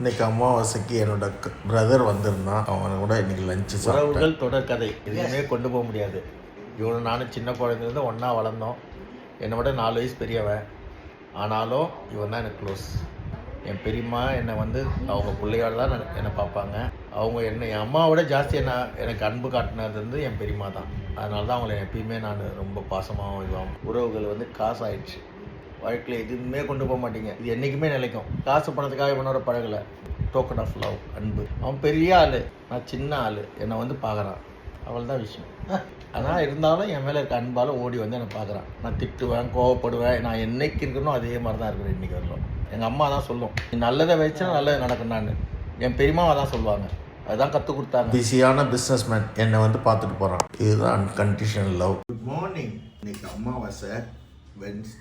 இன்னைக்கு அமாவாசைக்கு என்னோட பிரதர் வந்திருந்தான். அவனை கூட இன்னைக்கு லஞ்சு உறவுகள் தொடர் கதை எதுவுமே கொண்டு போக முடியாது. இவனும் நானும் சின்ன குழந்தைலேருந்து ஒன்றா வளர்ந்தோம். என்னை விட 4 வயசு பெரியவன். ஆனாலும் இவன் தான் எனக்கு க்ளோஸ். என் பெரியம்மா என்னை அவங்க பிள்ளையோட தான் என்னை பார்ப்பாங்க. அவங்க என் அம்மாவோட ஜாஸ்தி எனக்கு அன்பு காட்டினது என் பெரியம்மா தான். அதனால தான் அவங்கள எப்பயுமே நான் ரொம்ப பாசமாகவும் இதுவாகும். உறவுகள் காசு ஆயிடுச்சு. வாழ்க்கையில் எதுவுமே கொண்டு போக மாட்டீங்க. இது என்றைக்குமே நிலைக்கும். காசு பணத்துக்காக இவனோட பழகலை. டோக்கன் ஆஃப் லவ், அன்பு. அவன் பெரிய ஆள், நான் சின்ன ஆள். என்னை பார்க்குறான், அவள் தான் விஷயம். ஆனால் இருந்தாலும் என் மேலே இருக்க அன்பால் ஓடி என்னை பார்க்குறான். நான் திட்டுவேன், கோவப்படுவேன். நான் என்னைக்கு இருக்கணும் அதே மாதிரி தான் இருக்கிறேன் இன்றைக்கி வரலாம். எங்கள் அம்மா தான் சொல்லும், நீ நல்லதை வச்சா நல்லது நடக்கும். நான் என் பெரியம்மாவை தான் சொல்லுவாங்க, அதுதான் கற்றுக் கொடுத்தாங்க. பிஸியான பிஸ்னஸ் மேன் என்னை பார்த்துட்டு போகிறான். இதுதான் அன்கண்டிஷனல் லவ். Good morning. இன்னைக்கு அமாவாசை,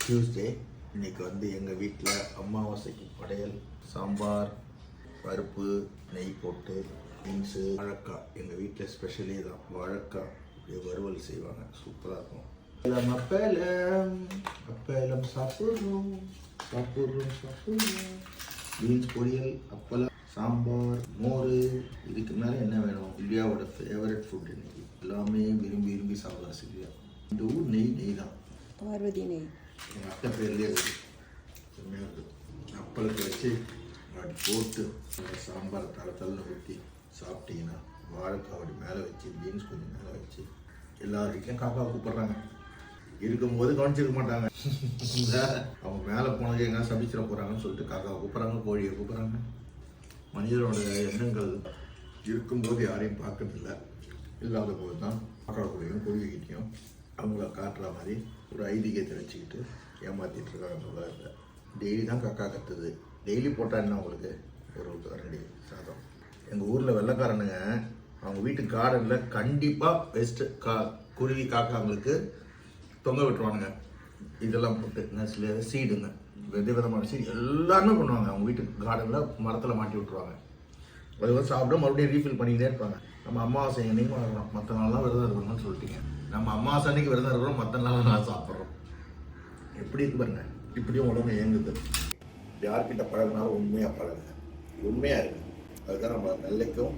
டியூஸ்டே. இன்னைக்கு எங்கள் வீட்டில் அமாவாசைக்கு படையல், சாம்பார், பருப்பு, நெய் போட்டு, பீன்ஸு, வாழைக்காய். எங்கள் வீட்டில் ஸ்பெஷலே தான் வாழைக்காய். இப்படியே வறுவல் செய்வாங்க, சூப்பராக இருக்கும். அப்பளம் சாப்பிட்றோம். பீன்ஸ் பொரியல், அப்பளம், சாம்பார், மோர். இதுக்கு மேலே என்ன வேணும்? இந்தியாவோட ஃபேவரட் ஃபுட் இன்னைக்கு. எல்லாமே விரும்பி விரும்பி சாப்பிட்லாம் சில்வியா. இந்த ஊர் நெய் தான், பார்வதி நெய். எங்கள் அத்தை பேர்லேயே இருக்குது. செம்மையாக இருக்குது. அப்பளத்தை வச்சு அப்படி போட்டு சாம்பார் தளத்தள்ள ஊற்றி சாப்பிட்டீங்கன்னா, வாழைக்காய் அப்படி மேலே வச்சு, பீன்ஸ் கொஞ்சம் மேலே வச்சு. எல்லார் வீட்லையும் காக்கா கூப்பிட்றாங்க. இருக்கும்போது கவனிச்சிருக்க மாட்டாங்க. அவங்க மேலே போனது எங்கே சபிச்சிட போகிறாங்கன்னு சொல்லிட்டு காக்காவை கூப்பிட்றாங்க, கோழியை கூப்பிட்றாங்க. மனிதனோட எண்ணங்கள் இருக்கும்போது யாரையும் பார்க்கறதில்ல. இல்லாத போது தான் காக்கா கூடையும் கோழிக்கிட்டையும் அவங்கள காட்டுற மாதிரி ஒரு ஐதீகத்தை வச்சுக்கிட்டு ஏமாற்றிட்டு இருக்காங்க உலகத்தில். டெய்லி தான் காக்கா கத்துது. டெய்லி போட்டால் என்ன உங்களுக்கு? ஒரு கரண்டி சாதம். எங்கள் ஊரில் வெள்ளைக்காரனுங்க அவங்க வீட்டு கார்டனில் கண்டிப்பாக பெஸ்ட்டு குருவி காக்காங்களுக்கு தொங்க விட்டுருவானுங்க. இதெல்லாம் போட்டு நெஸ்ல சீடுங்க, விதவிதமான சீடு எல்லாருமே பண்ணுவாங்க. அவங்க வீட்டு கார்டனில் மரத்தில் மாட்டி விட்டுருவாங்க. அது சாப்பிட மறுபடியும் ரீஃபில் பண்ணிக்கிட்டே இருப்பாங்க. நம்ம அமாவாசை அன்னைக்கு வளர்க்குறோம், மற்ற நாள்லாம் விரதம் இருக்கணும்னு சொல்லிட்டீங்க. நம்ம அமாவாசை அன்னைக்கு விரதம் இருக்கிறோம், மற்ற நாள் நான் சாப்பிட்றோம். எப்படி இருக்கு பாருங்க. இப்படியும் உடம்பு இயங்குது. யார்கிட்ட பழகினாலும் உண்மையாக பழகுங்க, உண்மையாக இருக்குது. அதுதான் நம்ம நல்லைக்கும்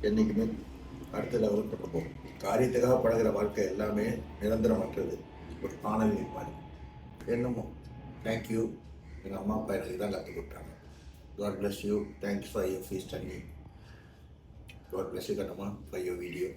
என்றைக்குமே அடுத்த லெவலுக்கு கொண்டு போகும். காரியத்துக்காக பழகிற வாழ்க்கை எல்லாமே நிரந்தரமற்றது. ஒரு பானல் மாதிரி என்னமோ. தேங்க்யூ. எங்கள் அம்மா அப்பா எனக்கு தான் கற்றுக் கொடுத்தாங்க. God bless you. Thanks for your feast and me. God bless you, Kanama, for your video.